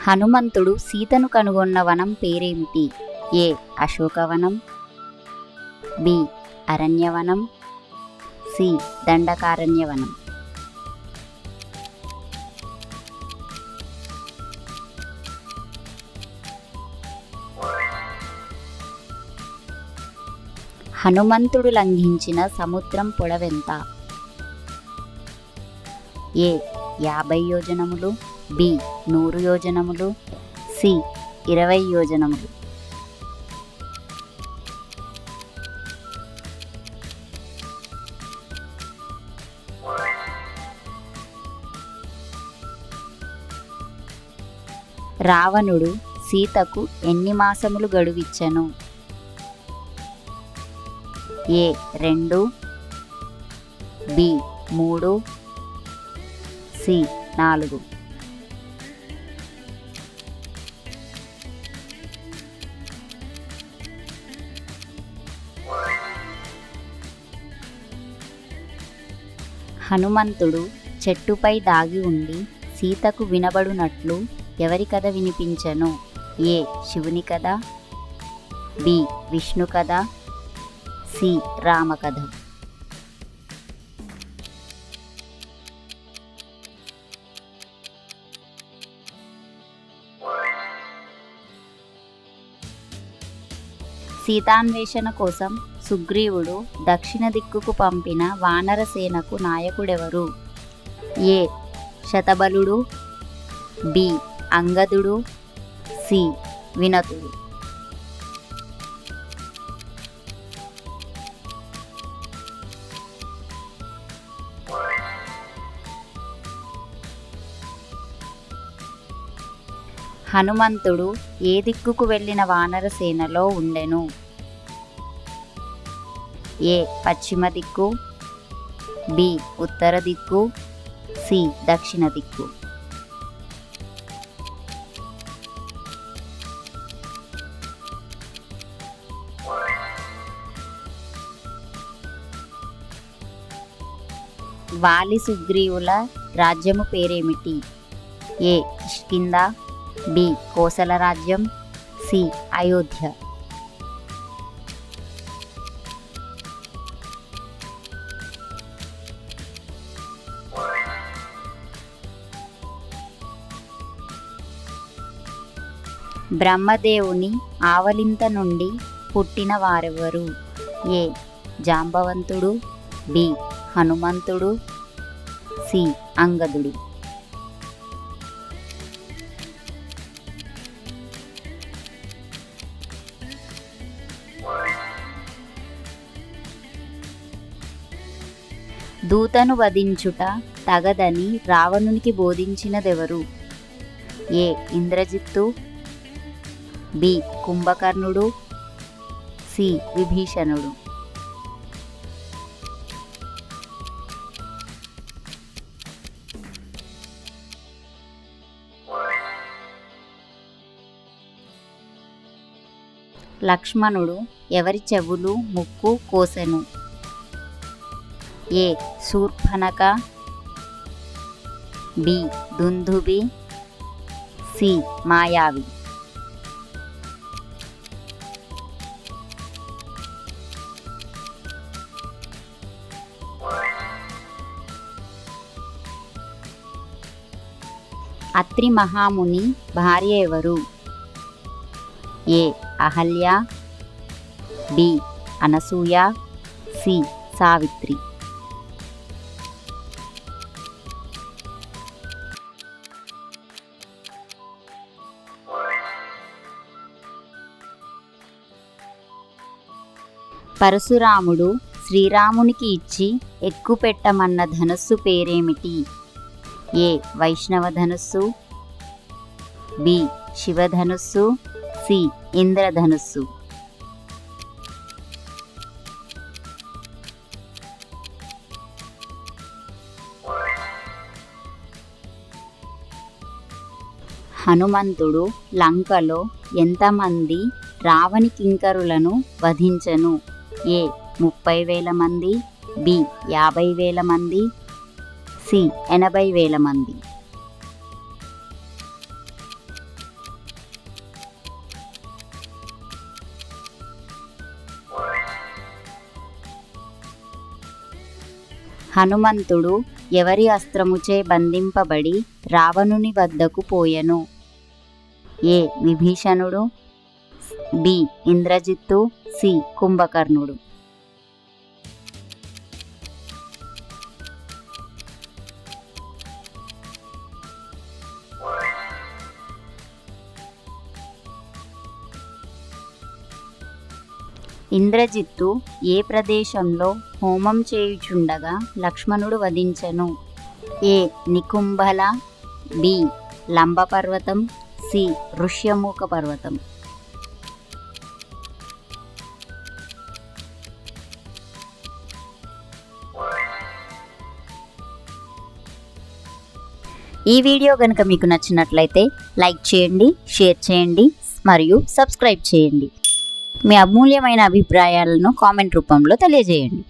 హనుమంతుడు సీతను కనుగొన్న వనం పేరేమిటి? ఏ అశోకవనం, బి అరణ్యవనం, సి దండకారణ్యవనం. హనుమంతుడు లంఘించిన సముద్రం పొడవెంత? ఏ 50 యోజనములు, బి 100 యోజనములు, సి 20 యోజనములు. రావణుడు సీతకు ఎన్ని మాసములు గడువిచ్చెను? ఏ 2, బి 3, సి 4. హనుమంతుడు చెట్టుపై దాగి ఉండి సీతకు వినబడునట్లు ఎవరి కథ వినిపించెను? ఏ శివుని కథ, బి విష్ణు కథ, సి రామ కథ. సీతాన్వేషణ కోసం సుగ్రీవుడు దక్షిణ దిక్కుకు పంపిన వానర సేనకు నాయకుడెవరు? ఏ శతబలుడు, బి అంగదుడు, సి వినతుడు. హనుమంతుడు ఏ దిక్కుకు వెళ్ళిన వానర సేనలో ఉండెను? ఏ పశ్చిమ దిక్కు, బి ఉత్తర దిక్కు, సి దక్షిణ దిక్కు. వాలి సుగ్రీవుల రాజ్యము పేరేమిటి? ఏ కిష్కింద, బి కోసల రాజ్యం, సి అయోధ్య. బ్రహ్మదేవుని ఆవలింత నుండి పుట్టిన వారెవరు? ఏ జాంబవంతుడు, బి హనుమంతుడు, సి అంగదుడు. దూతను వధించుట తగదని రావణునికి బోధించినదెవరు? ఏ ఇంద్రజిత్తు, బి కుంభకర్ణుడు, సి విభీషణుడు. లక్ష్మణుడు ఎవరి చెవులు ముక్కు కోసెను? ఏ శూర్పణఖ, బి దుందుభి, సి మాయావి. అత్రి మహాముని భార్య ఎవరు? ఏ అహల్య, బి అనసూయ, సి సావిత్రి. పరశురాముడు శ్రీరామునికి ఇచ్చి ఎక్కుపెట్టమన్న ధనుస్సు పేరేమిటి? ఏ వైష్ణవ ధనుస్సు, బి శివధనుస్సు, సి ఇంద్రధనుస్సు. హనుమంతుడు లంకలో ఎంతమంది రావణి కింకరులను వధించెను? ఏ 30,000 మంది, బి 50,000 మంది, సి 80,000 మంది. హనుమంతుడు ఎవరి అస్త్రముచే బంధింపబడి రావణుని వద్దకు పోయెను? ఏ విభీషణుడు, బి ఇంద్రజిత్తు, సి కుంభకర్ణుడు. ఇంద్రజిత్తు ఏ ప్రదేశంలో హోమం చేయుచుండగా లక్ష్మణుడు వధించెను? ఏ నికుంభల, బి లంబ పర్వతం, సి ఋష్యమూక పర్వతం. ఈ వీడియో కనుక మీకు నచ్చినట్లయితే లైక్ చేయండి, షేర్ చేయండి మరియు సబ్స్క్రైబ్ చేయండి. మీ అమూల్యమైన అభిప్రాయాలను కామెంట్ రూపంలో తెలియజేయండి.